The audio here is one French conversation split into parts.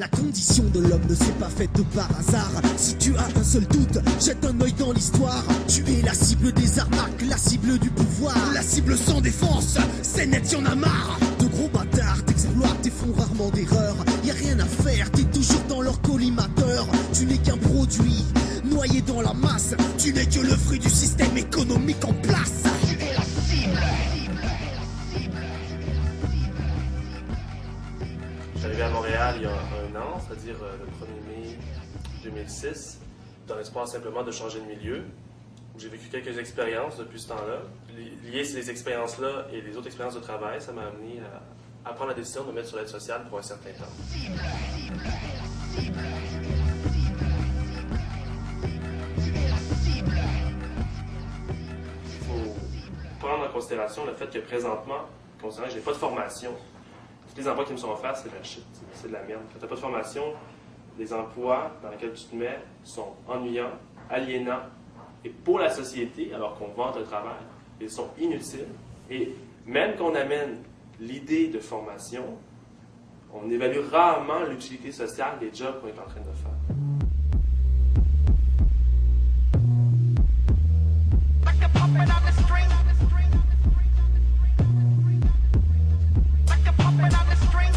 La condition de l'homme ne s'est pas faite par hasard. Si tu as un seul doute, jette un œil dans l'histoire. Tu es la cible des arnaques, la cible du pouvoir, la cible sans défense, c'est net, y'en a marre. De gros bâtards t'exploitent et font rarement d'erreurs. Y a rien à faire, t'es toujours dans leur collimateur. Tu n'es qu'un produit, noyé dans la masse. Tu n'es que le fruit du système économique en place. Tu es la cible. Je suis arrivé à Montréal il y a un an, c'est-à-dire le 1er mai 2006, dans l'espoir simplement de changer de milieu. J'ai vécu quelques expériences depuis ce temps-là. Liées à ces expériences-là et les autres expériences de travail, ça m'a amené à prendre la décision de me mettre sur l'aide sociale pour un certain temps. Il faut prendre en considération le fait que présentement, considérant que je n'ai pas de formation, tous les emplois qui me sont offerts, c'est de la shit, c'est de la merde. Quand tu n'as pas de formation, les emplois dans lesquels tu te mets sont ennuyants, aliénants, et pour la société, alors qu'on vante le travail, ils sont inutiles. Et même qu'on amène l'idée de formation, on évalue rarement l'utilité sociale des jobs qu'on est en train de faire.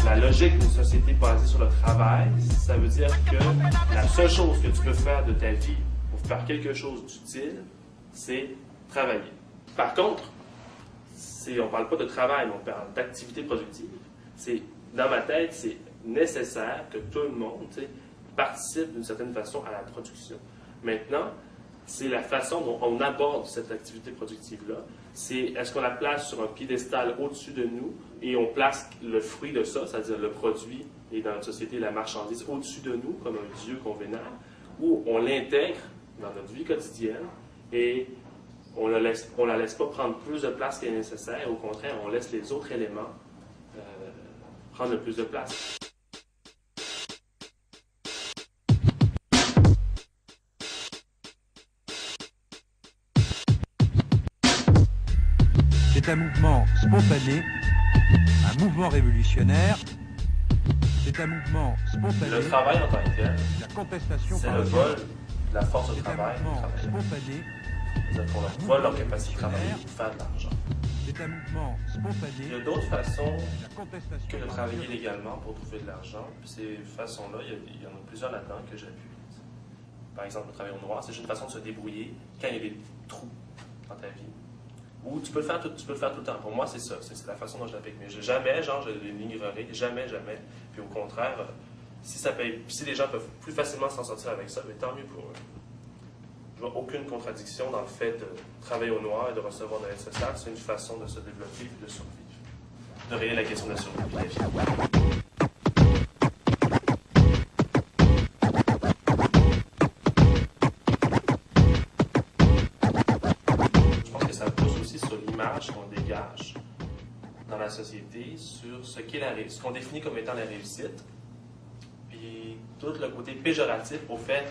La logique d'une société basée sur le travail, ça veut dire que la seule chose que tu peux faire de ta vie pour faire quelque chose d'utile, c'est travailler. Par contre, on ne parle pas de travail, mais on parle d'activité productive. Dans ma tête, c'est nécessaire que tout le monde participe d'une certaine façon à la production. Maintenant, c'est la façon dont on aborde cette activité productive-là. C'est est-ce qu'on la place sur un piédestal au-dessus de nous et on place le fruit de ça, c'est-à-dire le produit et dans notre société la marchandise au-dessus de nous comme un dieu qu'on vénère, ou on l'intègre dans notre vie quotidienne et on la laisse pas prendre plus de place qu'elle est nécessaire, et au contraire, on laisse les autres éléments prendre le plus de place. C'est un mouvement spontané, un mouvement révolutionnaire. C'est un mouvement spontané. Le travail en tant que tel, la contestation c'est le vol de la force de travail. C'est un mouvement spontané. C'est-à-dire qu'on leur vole leur capacité de travailler pour faire de l'argent. C'est un mouvement spontané. Il y a d'autres façons que de travailler légalement pour trouver de l'argent. Puis ces façons-là, il y en a plusieurs là-dedans que j'appuie. Par exemple, le travail au noir, c'est juste une façon de se débrouiller quand il y a des trous dans ta vie. Ou tu peux le faire tout le temps. Pour moi, c'est ça. C'est la façon dont je l'applique. Mais jamais, je l'ignorerai. Jamais. Puis au contraire, si les gens peuvent plus facilement s'en sortir avec ça, mais tant mieux pour eux. Je vois aucune contradiction dans le fait de travailler au noir et de recevoir de l'aide sociale. C'est une façon de se développer et de survivre. De régler la question de la survie de la vie. Je pense que ça pousse aussi sur l'image qu'on dégage dans la société sur ce qu'on définit comme étant la réussite, puis tout le côté péjoratif au fait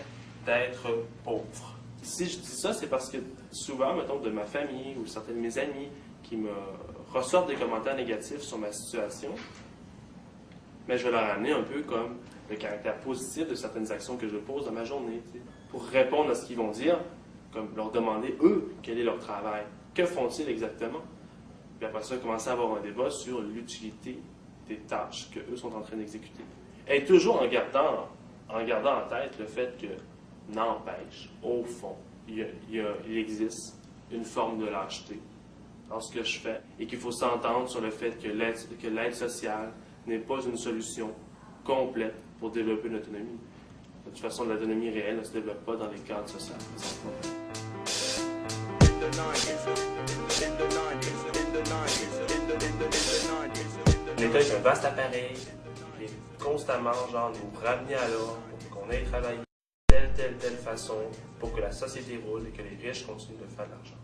d'être pauvre. Si je dis ça, c'est parce que souvent, mettons, de ma famille ou certains de mes amis qui me ressortent des commentaires négatifs sur ma situation, mais je vais leur amener un peu comme le caractère positif de certaines actions que je pose dans ma journée, pour répondre à ce qu'ils vont dire, comme leur demander, eux, quel est leur travail, que font-ils exactement? Puis après ça, commencer à avoir un débat sur l'utilité des tâches qu'eux sont en train d'exécuter. Et toujours en gardant en tête le fait que n'empêche, au fond, il existe une forme de lâcheté dans ce que je fais et qu'il faut s'entendre sur le fait que l'aide sociale n'est pas une solution complète pour développer une autonomie. De toute façon, l'autonomie réelle ne se développe pas dans les cadres sociaux. L'État est un vaste appareil qui est constamment nous ramener à l'ordre pour qu'on aille travailler telle façon pour que la société roule et que les riches continuent de faire de l'argent.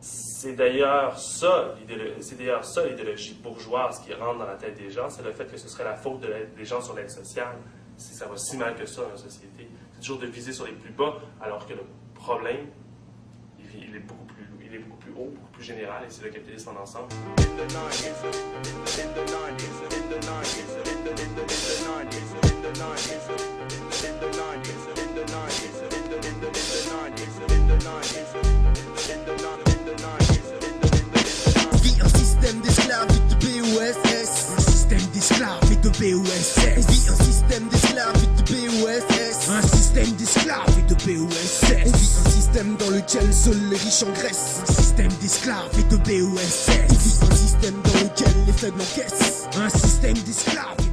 C'est d'ailleurs ça l'idéologie bourgeoise qui rentre dans la tête des gens, c'est le fait que ce serait la faute des gens sur l'aide sociale si ça va si mal que ça dans la société. C'est toujours de viser sur les plus bas alors que le problème il est beaucoup plus il est beaucoup plus haut, beaucoup plus général, et c'est le capitalisme en ensemble. Vit un système d'esclaves et de BOSS. Un système d'esclaves et de BOSS. Vit un système d'esclaves et de BOSS. Un système d'esclaves et de BOSS. On vit un système dans lequel seuls les riches engraissent. Un système d'esclaves et de BOSS. On vit un système dans lequel les faibles encaissent. Un système d'esclaves.